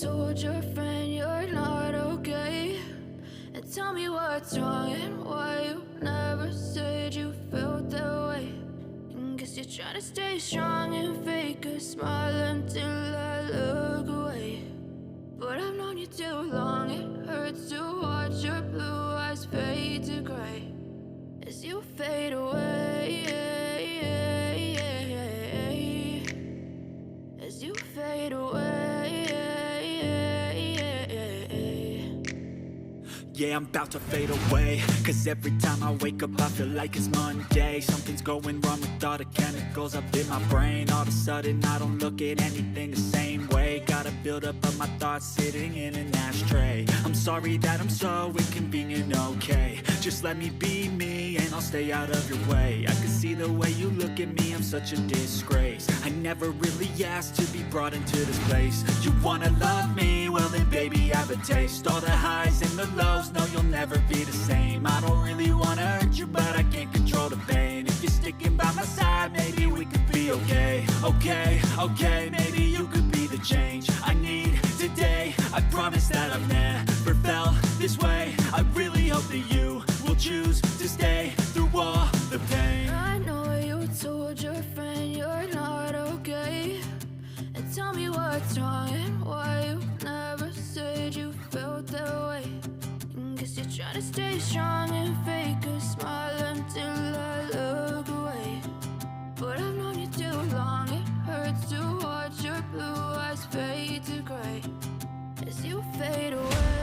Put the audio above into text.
told your friend you're not okay? And tell me what's wrong and why you never said you felt that way. And guess you're trying to stay strong and fake a smile until I look away. But I've known you too long, it hurts to watch your blue eyes fade to gray as you fade away, as you fade away. Yeah, I'm about to fade away, cause every time I wake up I feel like it's Monday. Something's going wrong with all the chemicals up in my brain. All of a sudden I don't look at anything the same way. Got a buildup of my thoughts sitting in an ashtray. I'm sorry that I'm so inconvenient, okay? Just let me be me and I'll stay out of your way. I can see the way you look at me, I'm such a disgrace. I never really asked to be brought into this place. You wanna love me? Well then baby have a taste. All the highs and the lows, no you'll never be the same. I don't really wanna hurt you but I can't control the pain. If you're sticking by my side maybe we could be okay. Okay, maybe you could be the change I need today. I promise that I've never felt this way. I really hope that you will choose to stay through all the pain. I know you told your friend you're not okay. And tell me what's wrong and why you never said you felt that way. And guess you're trying to stay strong and fake a smile until I look away. But I've known you too long, it hurts to watch your blue eyes fade to gray as you fade away.